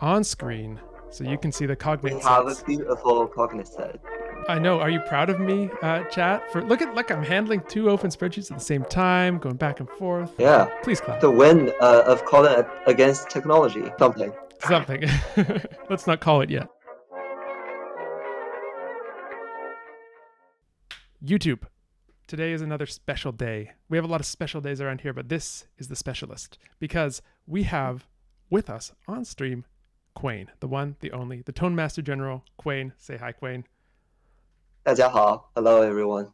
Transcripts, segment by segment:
on screen so you can see the We cognate have a sets. beautiful cognate set. I know. Are you proud of me, chat? Look, I'm handling two open spreadsheets at the same time, going back and forth. Yeah. Please clap. The win of calling against technology. Something. Something. Let's not call it yet. YouTube. Today is another special day. We have a lot of special days around here, but this is the specialist because we have with us on stream Quain, the one, the only, the Tone Master General. Quain, say hi, Quain. 大家好. Hello, everyone.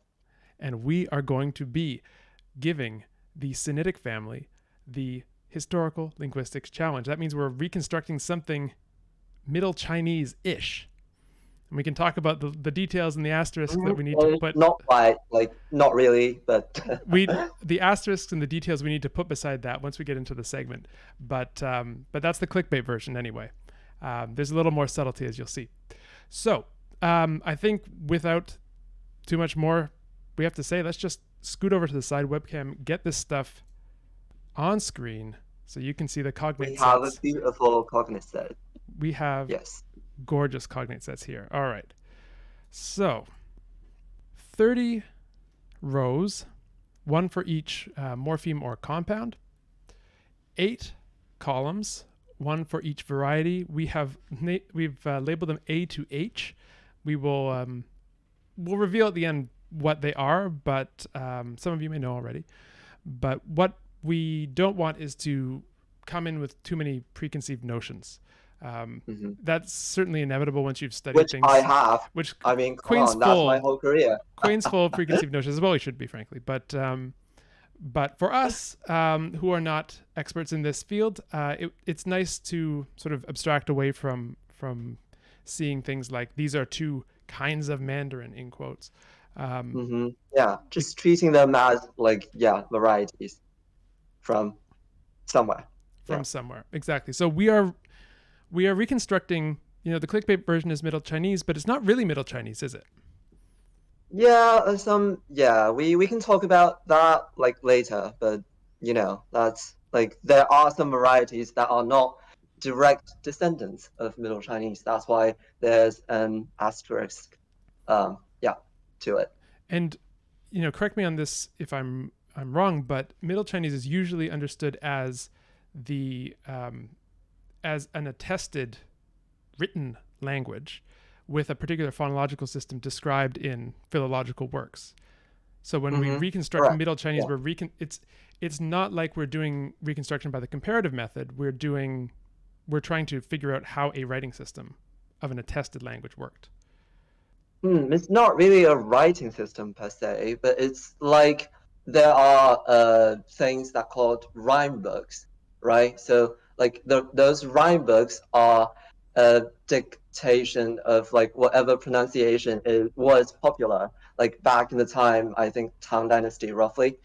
And we are going to be giving the Sinitic family the historical linguistics challenge. That means we're reconstructing something Middle Chinese-ish. And we can talk about the details and the asterisks that we need to put. Not quite, not really, but the asterisks and the details we need to put beside that once we get into the segment. But that's the clickbait version anyway. There's a little more subtlety, as you'll see. So I think without too much more, we have to say, let's just scoot over to the side webcam, get this stuff on screen so you can see the cognate sets. We have a beautiful cognate set. We have gorgeous cognate sets here. All right. So 30 rows, one for each morpheme or compound, 8 columns, one for each variety. We've labeled them A to H. We will we'll reveal at the end what they are, but some of you may know already. But what we don't want is to come in with too many preconceived notions. That's certainly inevitable once you've studied things. Which I have. Which I mean, Quain's that's my whole career. Quain's full of preconceived notions, as well he should be, frankly. But for us who are not experts in this field, it's nice to sort of abstract away from seeing things like these are two kinds of Mandarin, in quotes. Yeah, just treating them as varieties from somewhere. From somewhere, exactly. So we are reconstructing. The clickbait version is Middle Chinese, but it's not really Middle Chinese, is it? Yeah, we can talk about that later, but that's there are some varieties that are not direct descendants of Middle Chinese. That's why there's an asterisk to it. And correct me on this if I'm wrong, but Middle Chinese is usually understood as as an attested written language with a particular phonological system described in philological works. So when we reconstruct Middle Chinese, it's not like we're doing reconstruction by the comparative method. We're trying to figure out how a writing system of an attested language worked. It's not really a writing system per se, but it's like there are things that are called rhyme books, right? So those rhyme books are a dictation of whatever pronunciation was popular, back in the time, I think Tang Dynasty roughly.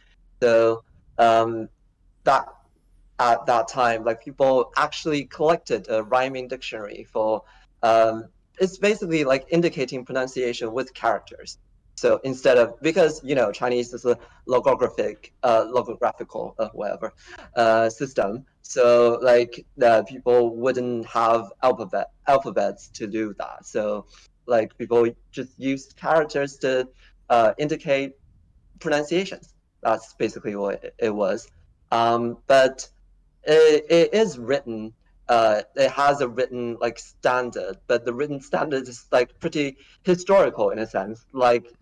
So that at that time, people actually collected a rhyming dictionary for it's basically indicating pronunciation with characters. So instead of, because Chinese is a logographical system, so the people wouldn't have alphabets to do that. So people just used characters to indicate pronunciations. That's basically what it was. But it is written. It has a written standard, but the written standard is pretty historical in a sense.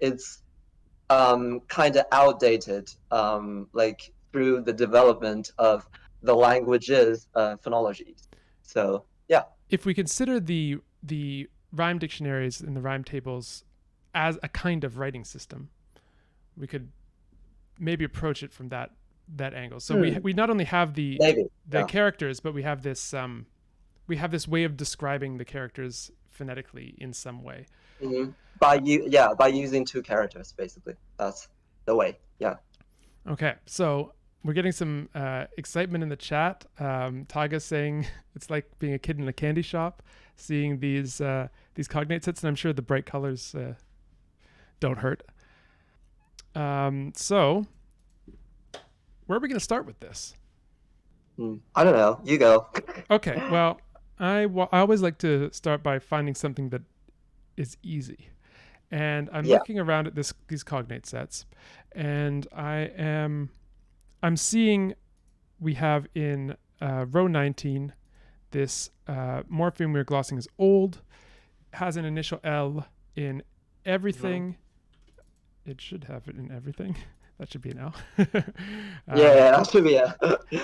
It's kind of outdated, through the development of the language's phonologies. So yeah. If we consider the rhyme dictionaries and the rhyme tables as a kind of writing system, we could maybe approach it from that angle. So we not only have the characters, but we have this way of describing the characters phonetically in some way. By using two characters, basically. That's the way. Yeah. Okay, so we're getting some excitement in the chat. Taiga's saying it's like being a kid in a candy shop, seeing these cognate sets, and I'm sure the bright colors don't hurt. So where are we going to start with this? I don't know. You go. Okay. Well, I always like to start by finding something that is easy. And I'm Yeah. looking around at these cognate sets, and I'm seeing we have in row 19 this morpheme we're glossing as old, has an initial L in everything. It should have it in everything. That should be an L. Yeah, that should be a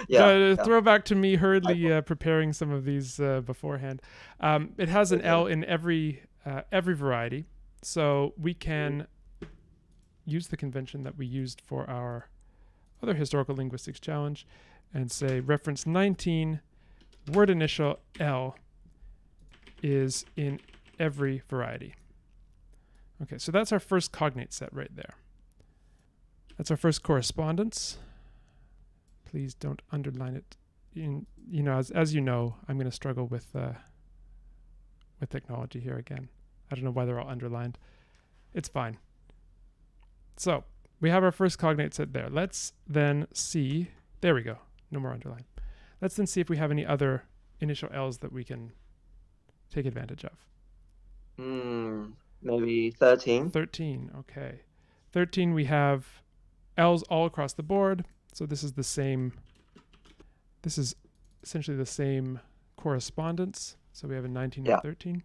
yeah. Throwback to me hurriedly preparing some of these beforehand. It has an L in every variety, so we can use the convention that we used for our other historical linguistics challenge and say reference 19, word initial L is in every variety. Okay, so that's our first cognate set right there. That's our first correspondence. Please don't underline it. As you know, I'm going to struggle with technology here again. I don't know why they're all underlined. It's fine. So we have our first cognate set there. Let's then see. There we go. No more underline. Let's then see if we have any other initial L's that we can take advantage of. Maybe 13. 13. Okay. 13. We have L's all across the board. So this is the same. This is essentially the same correspondence. So we have a 19 and 13.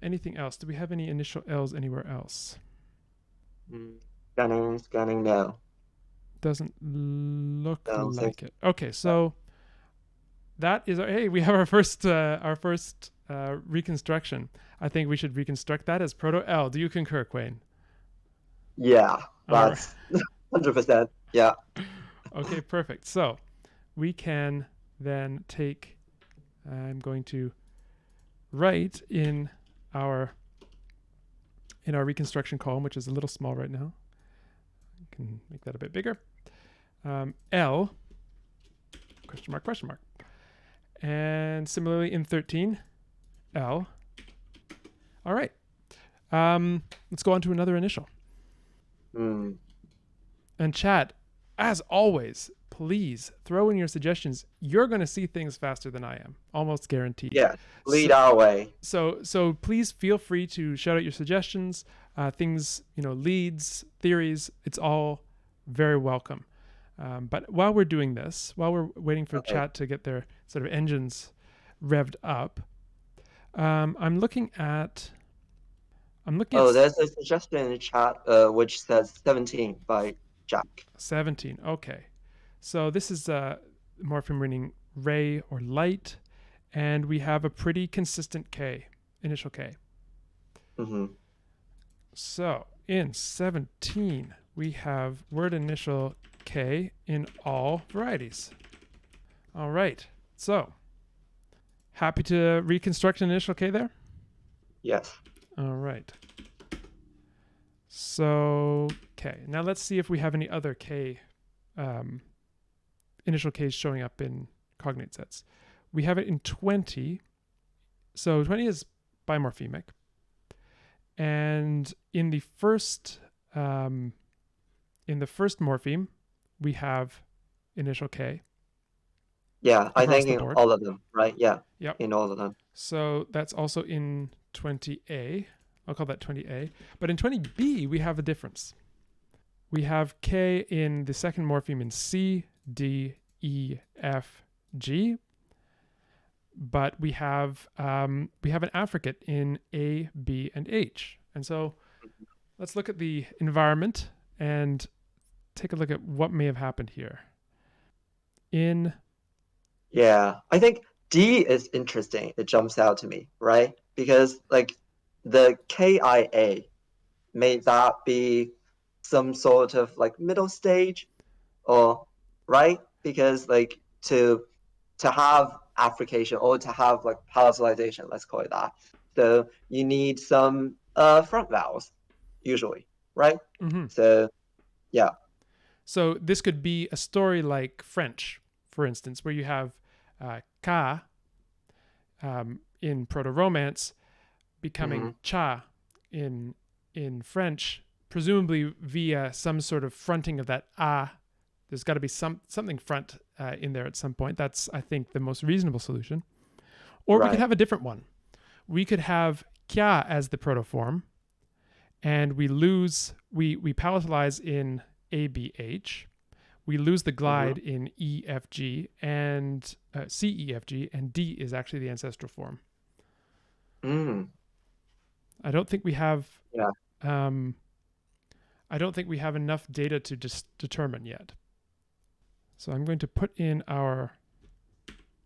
Anything else? Do we have any initial L's anywhere else? Scanning now. Doesn't look like it. Okay, so that is hey, we have our first reconstruction. I think we should reconstruct that as Proto-L. Do you concur, Quain? Yeah, that's 100%. Yeah. Okay, perfect. So we can then take. I'm going to write in our reconstruction column, which is a little small right now. I can make that a bit bigger. L question mark. And similarly in 13, L. All right. Let's go on to another initial. And chat, as always, please throw in your suggestions. You're going to see things faster than I am, almost guaranteed. Yeah, lead our way. So please feel free to shout out your suggestions, things, leads, theories. It's all very welcome. But while we're doing this, while we're waiting for chat to get their sort of engines revved up, I'm looking at. There's a suggestion in the chat which says 17 by Jack. 17. Okay. So this is morpheme meaning ray or light, and we have a pretty consistent K, initial K. So in 17, we have word initial K in all varieties. All right. So happy to reconstruct an initial K there? Yes. All right. So, okay. Now let's see if we have any other K, initial Ks showing up in cognate sets. We have it in 20. So 20 is bimorphemic. And in the first morpheme, we have initial K. Yeah, I think in all of them, right? Yeah. Yep. In all of them. So that's also in 20A. I'll call that 20A. But in 20B, we have a difference. We have K in the second morpheme in C, D, E, F, G. But we have an affricate in A, B, and H. And so let's look at the environment and take a look at what may have happened here. Yeah, I think D is interesting. It jumps out to me, right? Because the KIA, may that be some sort of middle stage, or right? Because to have affrication or to have palatalization, let's call it that. So you need some front vowels, usually, right? So yeah. So this could be a story like French, for instance, where you have ka in Proto-Romance becoming cha in French, presumably via some sort of fronting of that ah. There's got to be something front in there at some point. That's, I think, the most reasonable solution. Or we could Right. have a different one. We could have kya as the protoform, and we palatalize in ABH. We lose the glide in EFG and CEFG, and D is actually the ancestral form. Mm. I don't think we have. Yeah. I don't think we have enough data to just determine yet. So I'm going to put in our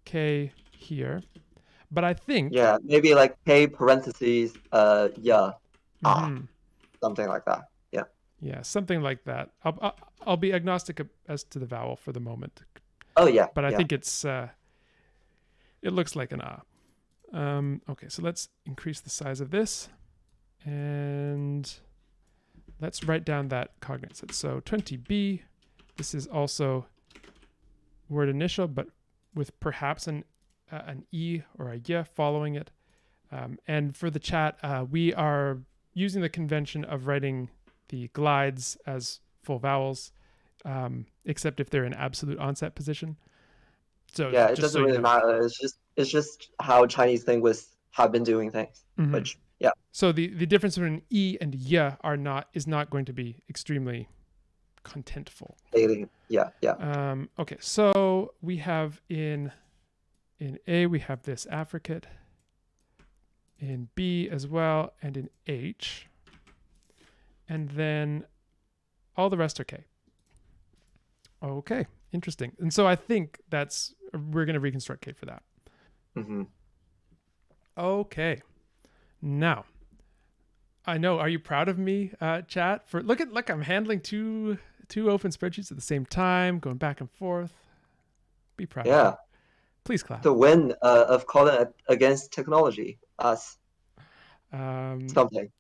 K here, but I think Yeah, maybe like K parentheses yeah something like that. Yeah. Yeah, something like that. I'll be agnostic as to the vowel for the moment, Oh yeah. but I Yeah. think it looks like an ah. Okay, so let's increase the size of this, and let's write down that cognate set. So 20b. This is also word initial, but with perhaps an e or a y following it. And for the chat, we are using the convention of writing the glides as full vowels, except if they're in absolute onset position. So Yeah, it just so doesn't you really know. matter. It's just how Chinese linguists have been doing things. Which yeah. So the difference between e and y is not going to be extremely contentful. Yeah. Okay, so we have in A we have this affricate, in B as well, and in H, and then all the rest are K. Okay, interesting. And so I think we're going to reconstruct K for that. Okay, now I know. Are you proud of me, chat? Look, I'm handling two open spreadsheets at the same time, going back and forth. Be proud of me. Please clap. The win of calling against technology. Us. Something.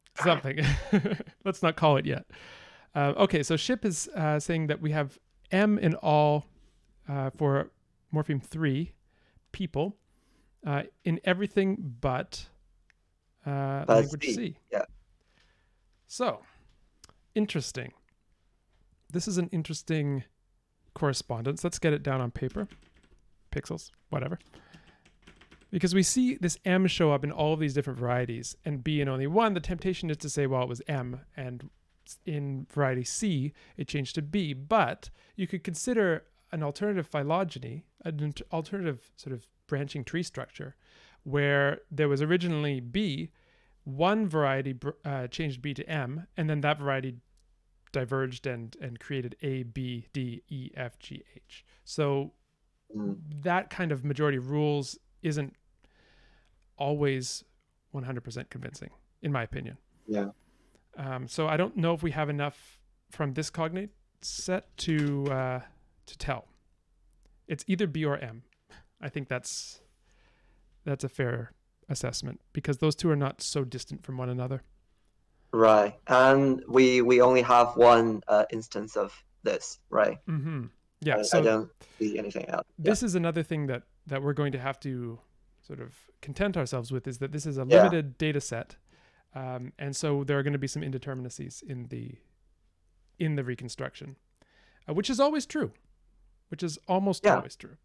Let's not call it yet. Okay, so Ship is saying that we have M in all for morpheme 3 people in everything but language C. Yeah. So, interesting. This is an interesting correspondence. Let's get it down on paper. Pixels, whatever. Because we see this M show up in all of these different varieties and B in only one. The temptation is to say, well, it was M, and in variety C, it changed to B. But you could consider an alternative phylogeny, an alternative sort of branching tree structure, where there was originally B, one variety changed B to M, and then that variety diverged and created A, B, D, E, F, G, H. So that kind of majority rules isn't always 100% convincing, in my opinion. Yeah. So I don't know if we have enough from this cognate set to tell. It's either B or M. I think that's a fair assessment because those two are not so distant from one another. Right, and we only have one instance of this, right? Yeah, I don't see anything else. This is another thing that we're going to have to sort of content ourselves with, is that this is a limited data set, and so there are going to be some indeterminacies in the reconstruction, which is always true, which is almost always true.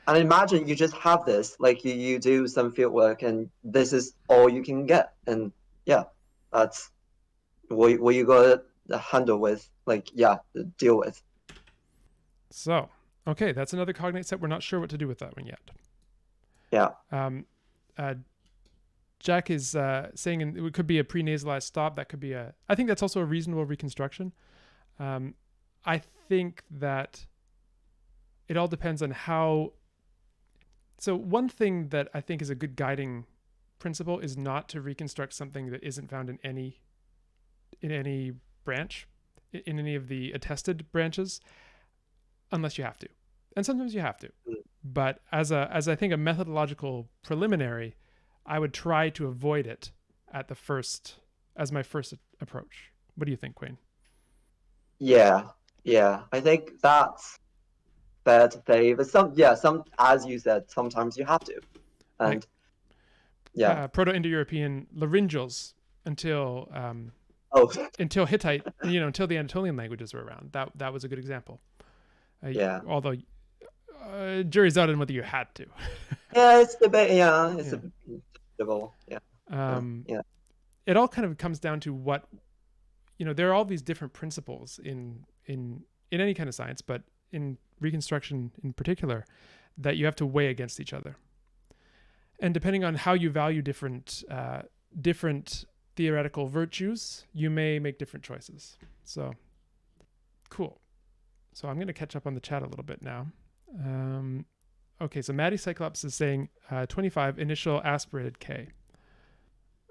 And imagine you just have this, like you do some field work, and this is all you can get, and that's what you got to handle with, deal with. So, okay, that's another cognate set. We're not sure what to do with that one yet. Yeah. Jack is saying it could be a prenasalized stop. That could be I think that's also a reasonable reconstruction. I think that it all depends on how. So one thing that I think is a good guiding principle is not to reconstruct something that isn't found in any branch, in any of the attested branches, unless you have to. And sometimes you have to. But as I think a methodological preliminary, I would try to avoid it as my first approach. What do you think, Quain? Yeah. I think that's fair to say. But some, as you said, sometimes you have to. And Proto-Indo-European laryngeals until Hittite, until the Anatolian languages were around. That was a good example. Although jury's out on whether you had to. Yeah, it's debate. Yeah, it's Yeah. a debatable. Yeah. Um, Yeah. it all kind of comes down to what, there are all these different principles in any kind of science, but in reconstruction in particular, that you have to weigh against each other. And depending on how you value different theoretical virtues, you may make different choices. So cool. So I'm going to catch up on the chat a little bit now. Okay, so Maddie Cyclops is saying 25 initial aspirated K.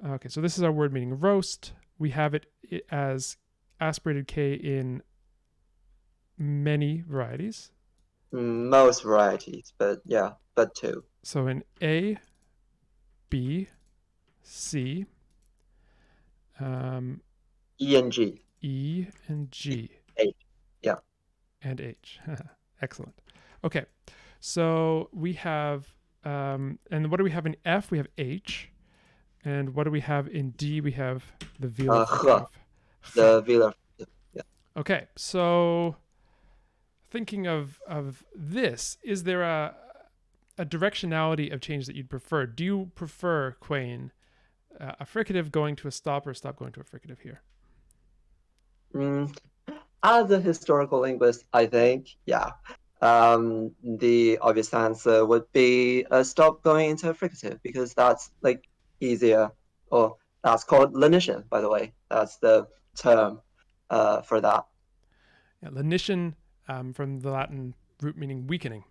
Okay, so this is our word meaning roast. We have it as aspirated K in many varieties. Most varieties, but yeah, but two. So in A, B, C, E and G. E, and G. H. Yeah. And H. Excellent. Okay, so we have, and what do we have in F? We have H. And what do we have in D? We have the velar fricative. The velar. Yeah. Okay, so thinking of this, is there a directionality of change that you'd prefer? Do you prefer, Quain, a fricative going to a stop or a stop going to a fricative here? As a historical linguist, I think, yeah. The obvious answer would be a stop going into a fricative because that's like easier, or that's called lenition, by the way. That's the term for that. Yeah, lenition, from the Latin root meaning weakening.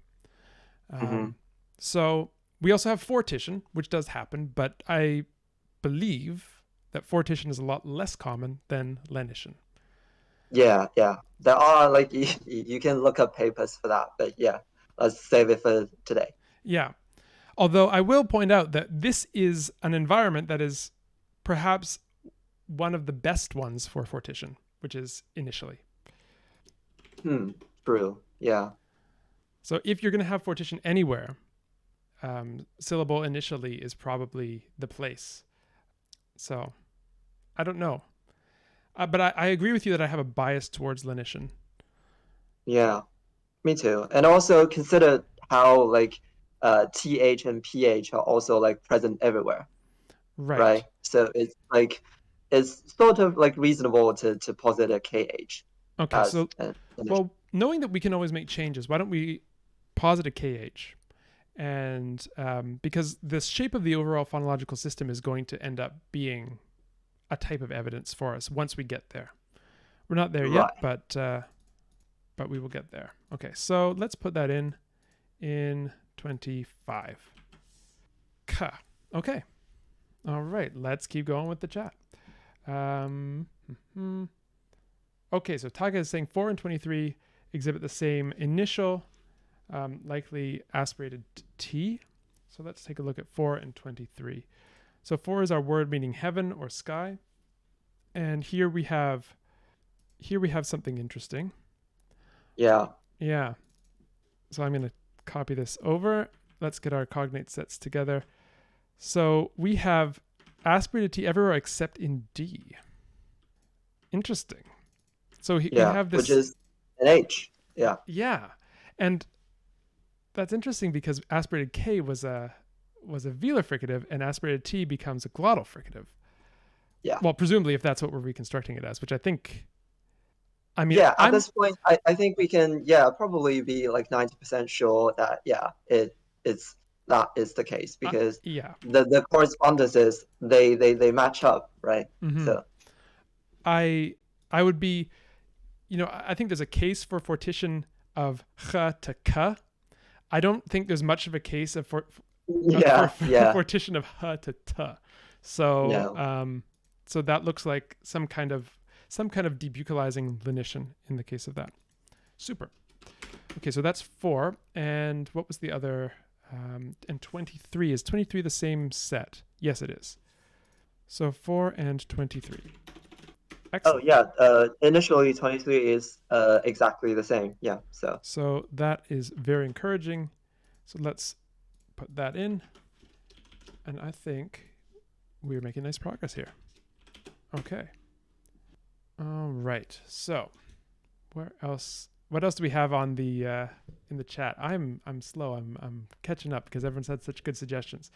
So we also have fortition, which does happen, but I believe that fortition is a lot less common than lenition. Yeah. There are like you can look up papers for that, but yeah, let's save it for today. Yeah. Although I will point out that this is an environment that is perhaps one of the best ones for fortition, which is initially. True. Yeah. So if you're going to have fortition anywhere, syllable initially is probably the place. So I don't know. But I agree with you that I have a bias towards lenition. Yeah, me too. And also consider how like th and ph are also like present everywhere, Right. right? So it's like it's sort of like reasonable to posit a kh Okay. as So, an initial. well, knowing that we can always make changes, why don't we posit a kh? And because the shape of the overall phonological system is going to end up being a type of evidence for us once we get there. We're not there yet, Right. but we will get there. Okay, so let's put that in 25. Okay. All right, let's keep going with the chat. Okay, so Taga is saying 4 and 23 exhibit the same initial, likely aspirated T. So let's take a look at 4 and 23. So 4 is our word meaning heaven or sky. And here we have something interesting. Yeah. Yeah. So I'm going to copy this over. Let's get our cognate sets together. So we have aspirated T everywhere except in D. Interesting. So we have this, which is an H. Yeah. Yeah. And that's interesting because aspirated K was a velar fricative and aspirated T becomes a glottal fricative. Yeah. Well, presumably if that's what we're reconstructing it as, which I think, yeah, at this point, I think we can, probably be like 90% sure that, that is the case because the correspondences, they match up, right? Mm-hmm. So I would be, I think there's a case for fortition of ch to k. I don't think there's much of a case of fortition of h to t. So so that looks like some kind of debucalizing lenition in the case of that. Super. Okay, so that's 4. And what was the other? And 23. Is 23 the same set? Yes, it is. So 4 and 23. Excellent. Oh, yeah. Initially, 23 is exactly the same. Yeah, So that is very encouraging. So let's put that in. And I think we're making nice progress here. Okay. All right. So what else do we have on the in the chat. I'm slow. I'm catching up because everyone's had such good suggestions.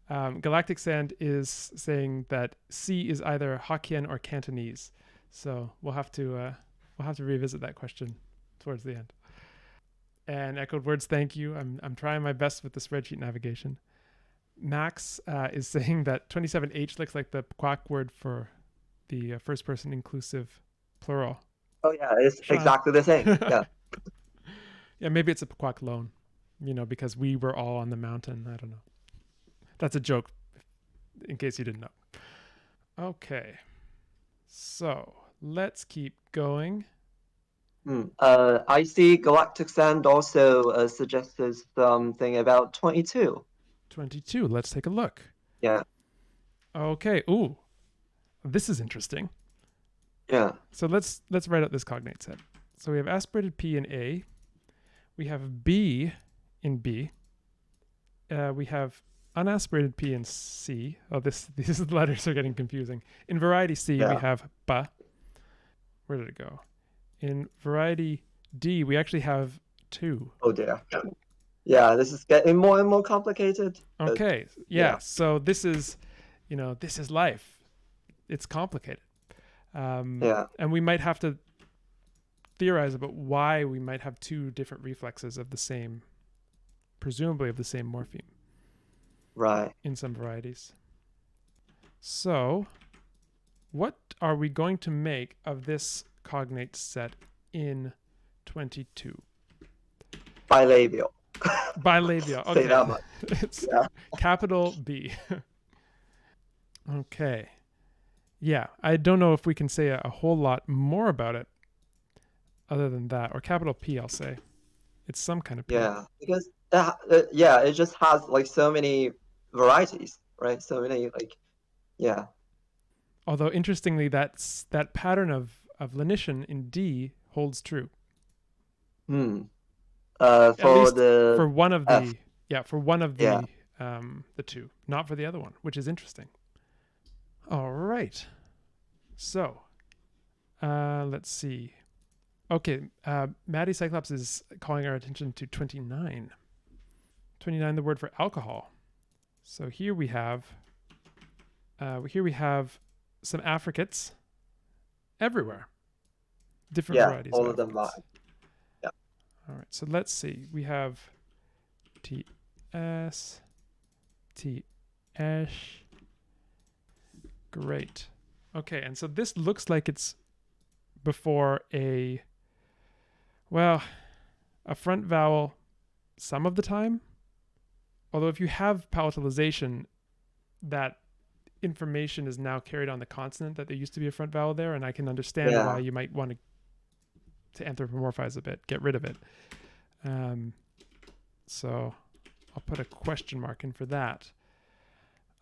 Galactic Sand is saying that C is either Hokkien or Cantonese, so we'll have to revisit that question towards the end. And Echoed Words, thank you. I'm trying my best with the spreadsheet navigation. Max is saying that 27H looks like the Quack word for the first person inclusive plural. Oh yeah, it's exactly the same. Yeah. Yeah, maybe it's a Quack loan, because we were all on the mountain. I don't know. That's a joke, in case you didn't know. Okay, so let's keep going. I see Galactic Sand also suggested something about 22. 22. Let's take a look. Yeah. Okay. Ooh, this is interesting. Yeah. So let's write out this cognate set. So we have aspirated P in A. We have B in B. We have unaspirated P in C. Oh, these letters are getting confusing. In variety C, we have ba. Where did it go? In variety D, we actually have 2. Oh dear. Yeah, this is getting more and more complicated. Okay. Yeah. So this is, this is life. It's complicated. And we might have to theorize about why we might have 2 different reflexes of the same, presumably of the same morpheme. Right. In some varieties. So, what are we going to make of this cognate set in 22? Bilabial. Bilabial. Okay. Say that much. It's capital B. Okay. Yeah, I don't know if we can say a whole lot more about it other than that. Or capital P, I'll say. It's some kind of P. Yeah, because it just has like so many varieties, right? So many yeah. Although interestingly, that pattern of lenition in D holds true. For one of F. the 2, not for the other one, which is interesting. All right. So, let's see. Okay, Maddie Cyclops is calling our attention to 29. 29, the word for alcohol. So here we have some affricates everywhere. Different varieties. All of them are. Yeah. All right. So let's see. We have TS, TS. Great. Okay, and so this looks like it's before a front vowel some of the time. Although if you have palatalization, that information is now carried on the consonant that there used to be a front vowel there, and I can understand why you might want to anthropomorphize a bit, get rid of it. So I'll put a question mark in for that.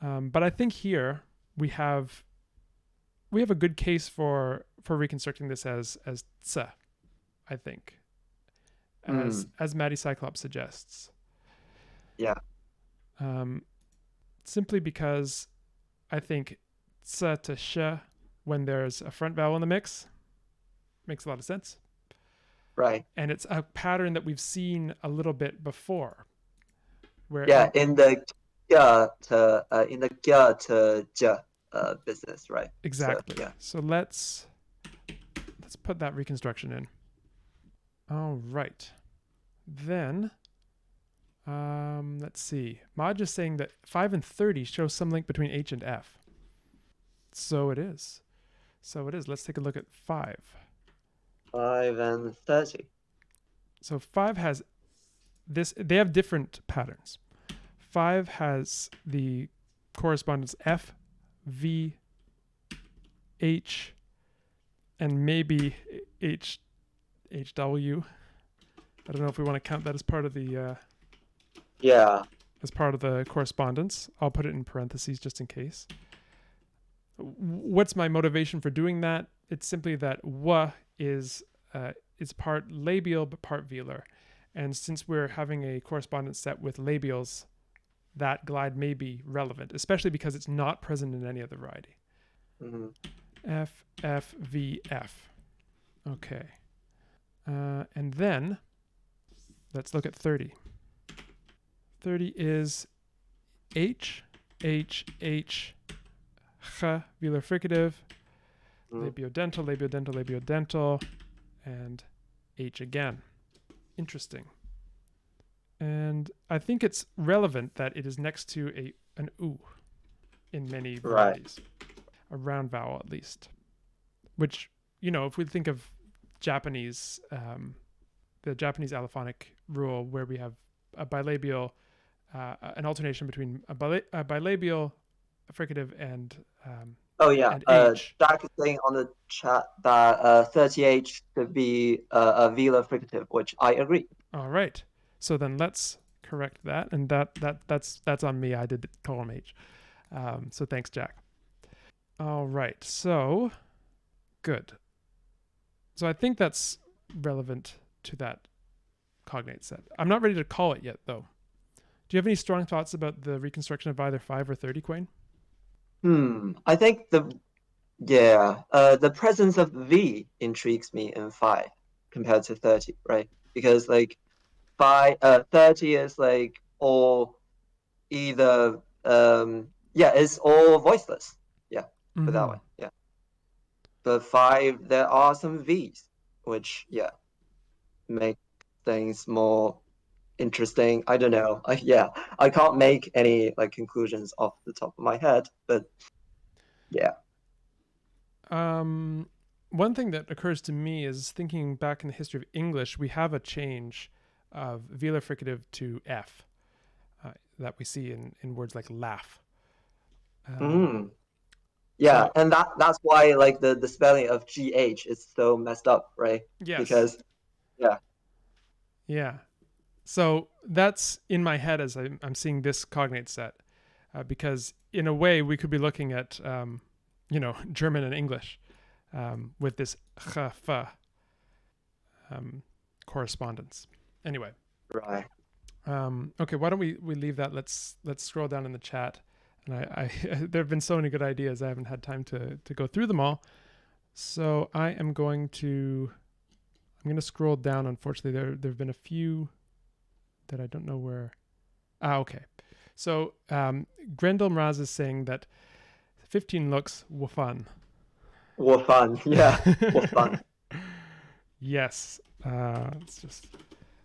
But I think here we have a good case for reconstructing this as tsa, I think, as Maddie Cyclops suggests. Yeah. Simply because I think tsa to sh, when there's a front vowel in the mix, makes a lot of sense. Right. And it's a pattern that we've seen a little bit before. Where in the gya to j business, right? Exactly. So let's put that reconstruction in. All right. Then let's see. Maj is saying that 5 and 30 show some link between H and F. So it is. Let's take a look at 5. 5 and 30. So 5 has this. They have different patterns. 5 has the correspondence F, V, H, and maybe HW. I don't know if we want to count that as part of the as part of the correspondence. I'll put it in parentheses just in case. What's my motivation for doing that? It's simply that wa is part labial but part velar, and since we're having a correspondence set with labials, that glide may be relevant, especially because it's not present in any other variety. F, F, V, F. Okay. And then let's look at 30. 30 is H, H, H, Ch, velar fricative, labiodental, labiodental, labiodental, and H again. Interesting. And I think it's relevant that it is next to an U in many varieties. A round vowel, at least. Which, if we think of Japanese, the Japanese allophonic rule where we have a bilabial, an alternation between a bilabial fricative and and H. Jack is saying on the chat that 30H could be a velar fricative, which I agree. All right. So then let's correct that, and that's on me. I did call him H. So thanks, Jack. All right. So good. So I think that's relevant to that cognate set. I'm not ready to call it yet, though. Do you have any strong thoughts about the reconstruction of either 5 or 30, Quain? I think the presence of V intrigues me in 5 compared to 30, right? Because 30 is all either it's all voiceless. Yeah, put that way. Yeah. But 5, there are some V's, which make things more interesting. I don't know. I can't make any conclusions off the top of my head, but yeah. One thing that occurs to me is thinking back in the history of English, we have a change of velar fricative to F that we see in words like laugh. Yeah, so, and that's why the spelling of GH is so messed up, right? Yes. Because yeah. So that's in my head as I'm seeing this cognate set, because in a way we could be looking at German and English with this ch, f correspondence. Anyway. Right. Okay, why don't we leave that? Let's scroll down in the chat. And I there have been so many good ideas. I haven't had time to go through them all. So I'm going to scroll down. Unfortunately, there have been a few that I don't know where. Okay. So Grendel Mraz is saying that 15 looks wafan. Wafan, yeah, wafan. Yes. It's just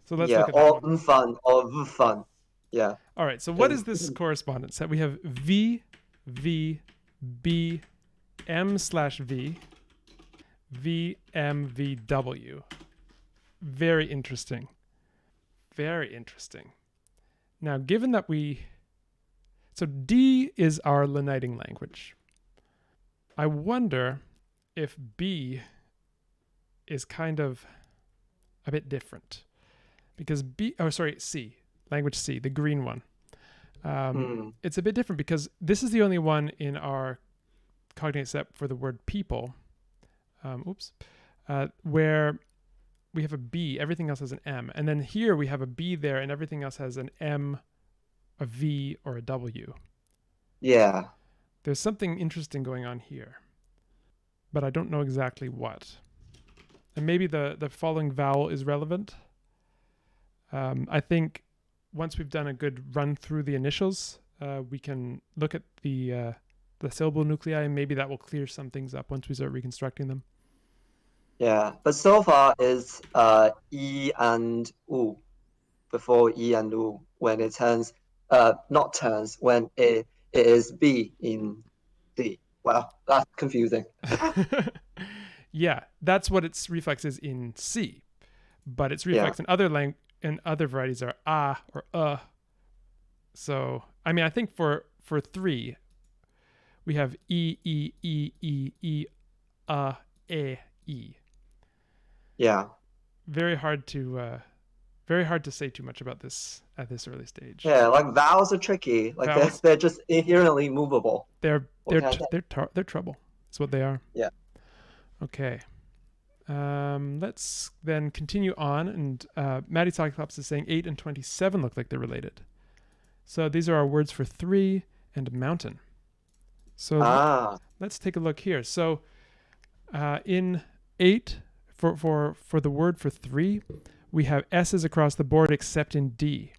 so let's look at that or one. Fun or vfun. Yeah. All right. So what is this correspondence set? We have V, V, B, M/V, V, M, V, W. Very interesting. Very interesting. Now, given that so D is our Leniting language. I wonder if B is kind of a bit different. Because C, language C, the green one. It's a bit different because this is the only one in our cognate set for the word people. Where we have a B, everything else has an M. And then here we have a B there and everything else has an M, a V, or a W. Yeah. There's something interesting going on here. But I don't know exactly what. And maybe the following vowel is relevant. I think once we've done a good run through the initials, we can look at the syllable nuclei, and maybe that will clear some things up once we start reconstructing them. Yeah, but so far is E and U before E and U when it turns, when it is B in D. Well, that's confusing. Yeah, that's what its reflex is in C, but its reflex in other varieties are A or So, I mean, I think for 3, we have E, E, E, E, E, E. Yeah. Very hard to say too much about this at this early stage. Yeah, vowels are tricky. They're just inherently movable. They're trouble. That's what they are. Yeah. Okay. Let's then continue on, and Maddie Cyclops is saying 8 and 27 look like they're related. So these are our words for 3 and mountain. So let's take a look here. So in 8, for the word for 3, we have S's across the board except in D,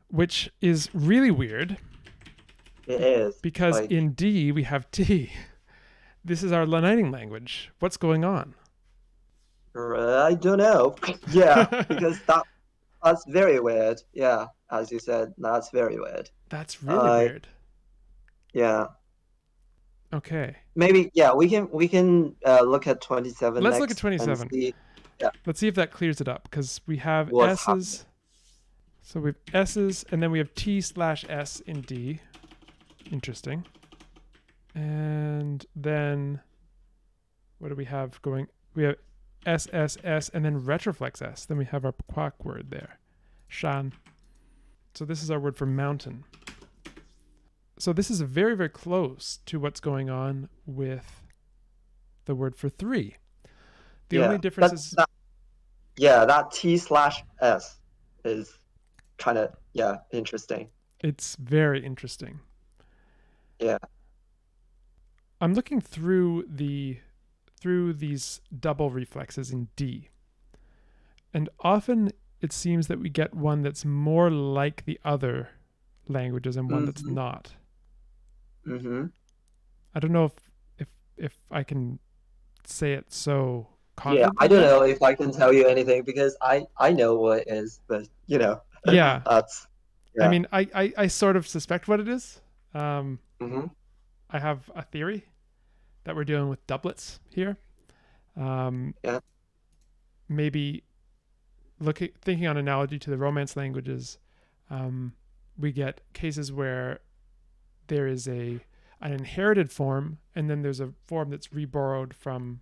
which is really weird. It is. Because in D, we have T. This is our Leoniting language. What's going on? I don't know. Yeah, because that's very weird. Yeah, as you said, that's very weird. That's really weird. Yeah. Okay. Maybe, yeah, we can look at 27 Let's next look at 27. See, yeah. Let's see if that clears it up, because we have S's. Happening? So we have S's, and then we have T/S in D. Interesting. And then what do we have going? We have SSS and then retroflex S. Then we have our quack word there. Shan. So this is our word for mountain. So this is very, very close to what's going on with the word for 3. The only difference is... that T/S is kind of, interesting. It's very interesting. Yeah. I'm looking through these double reflexes in D. And often it seems that we get one that's more like the other languages and one that's not. I don't know if I can say it so confidently. Yeah, I don't know if I can tell you anything because I know what it is, but Yeah. that's I mean, I sort of suspect what it is. I have a theory that we're dealing with doublets here. Maybe thinking on analogy to the Romance languages, we get cases where there is an inherited form, and then there's a form that's reborrowed from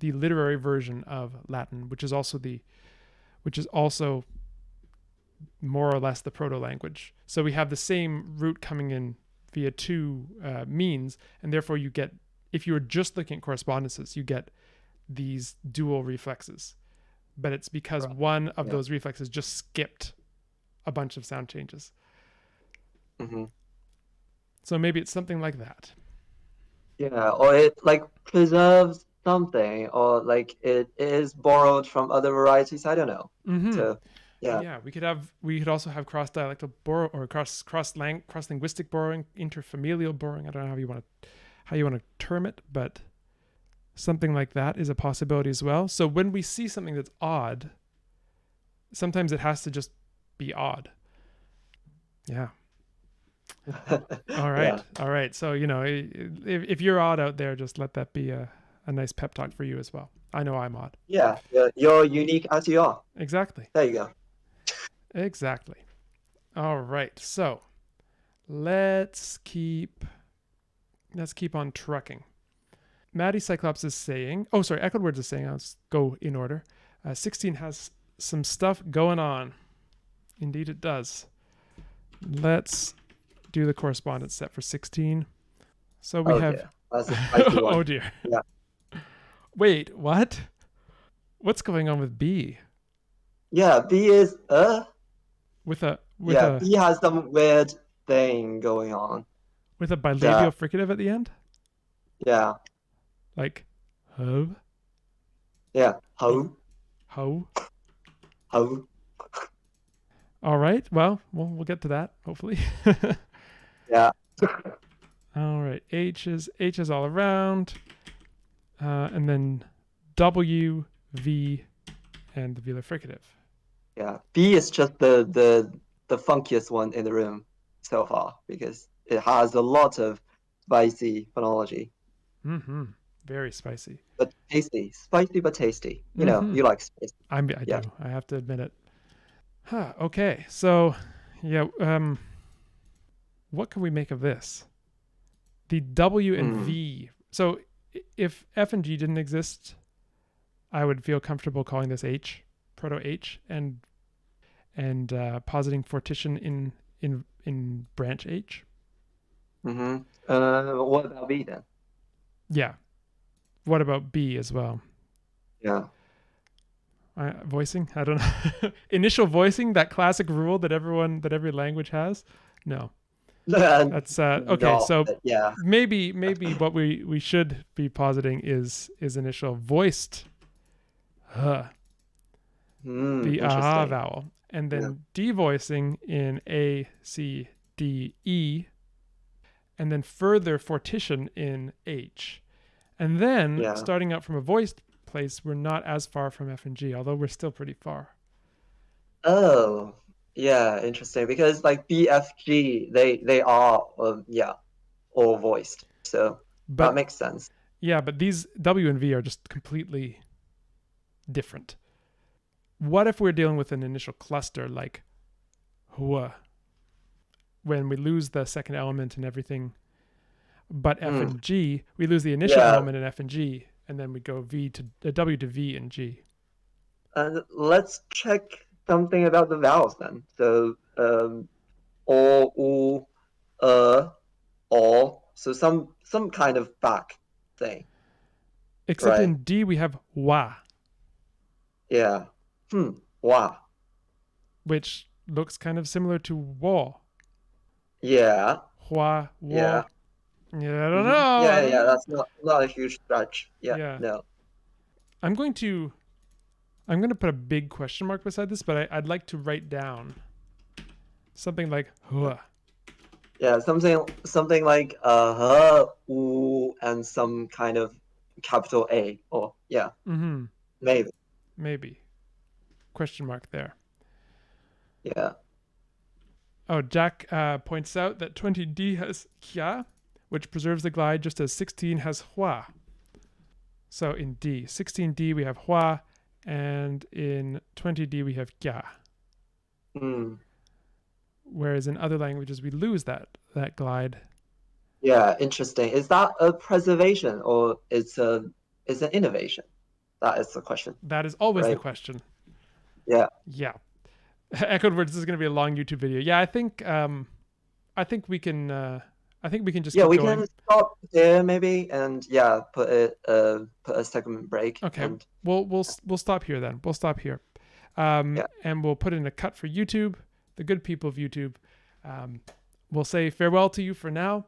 the literary version of Latin, which is also more or less the proto-language. So we have the same root coming in via 2 means, and therefore you get, if you were just looking at correspondences, you get these dual reflexes. But it's because one of those reflexes just skipped a bunch of sound changes. So maybe it's something like that. Yeah, or it preserves something, or it is borrowed from other varieties. I don't know. So we could also have cross-dialectal borrow or cross-linguistic borrowing, interfamilial borrowing. I don't know how you want to term it, but something like that is a possibility as well. So when we see something that's odd, sometimes it has to just be odd. Yeah. All right. So, if you're odd out there, just let that be a nice pep talk for you as well. I know I'm odd. Yeah, you're unique as you are. Exactly. There you go. Exactly. All right. So let's keep on trucking. Maddie Cyclops is saying, Echoed Words is saying, I'll go in order. 16 has some stuff going on. Indeed it does. Let's do the correspondence set for 16. So we have... Dear. That's a spicy one. Oh dear. Yeah. Wait, what? What's going on with B? Yeah, B is B has some weird thing going on. With a bilabial fricative at the end? Yeah. Like, ho? Yeah, ho. Ho? Ho. All right. Well, we'll get to that, hopefully. Yeah. All right. H is all around. And then W, V, and the velar fricative. Yeah. B is just the funkiest one in the room so far because it has a lot of spicy phonology. Very spicy. But tasty. Spicy but tasty. You know, you like spicy. I do. I have to admit it. Okay. So, what can we make of this? The W and V. So if F and G didn't exist, I would feel comfortable calling this H, proto-H, and positing fortition in branch H. What about B then? Yeah. What about B as well? Yeah. Voicing? I don't know. Initial voicing, that classic rule that every language has? No. That's okay. No, so yeah. maybe what we should be positing is initial voiced. the ah Interesting. vowel, and Yeah. then devoicing in A, C, D, E, and then further fortition in H. And then Yeah. starting out from a voiced place, we're not as far from F and G, although we're still pretty far. Oh, yeah, interesting. Because like BFG, they are yeah, all voiced. So that But makes sense. yeah, but these W and V are just completely different. What if we're dealing with an initial cluster like hua, when we lose the second element and everything, but F Hmm. and G, we lose the initial Yeah. element in F and G, and then we go V to W to V and G. And let's check something about the vowels then. So o, u, o. So some kind of back thing, Except right? in D we have wa, Yeah. Wow. which looks kind of similar to wa. Yeah. Hua, Yeah. wa. Yeah, I don't know. Yeah, I yeah, don't yeah. know. That's not a huge stretch. Yeah. Yeah. No. I'm going to put a big question mark beside this, but I'd like to write down something like hua. Yeah, something like u, and some kind of capital A. Or yeah, Mm-hmm. maybe. Maybe. Question mark there. Yeah. Oh, Jack points out that 20D has kya, which preserves the glide just as 16 has hua. So in D, 16D we have hua, and in 20D we have kya. Mm. Whereas in other languages we lose that glide. Yeah, interesting. Is that a preservation or it's an innovation? That is the question, That is always the right? question. Yeah. Yeah. Echoed words. This is going to be a long YouTube video. Yeah, I think we can. I think we can just Yeah, keep we going. can stop there maybe and yeah, put a segment break Okay, and we'll stop here then. We'll stop here, yeah. and we'll put in a cut for YouTube, the good people of YouTube. We'll say farewell to you for now.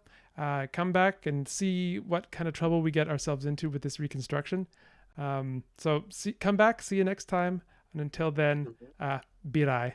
Come back and see what kind of trouble we get ourselves into with this reconstruction. So come back. See you next time. And until then, Mhm. birai.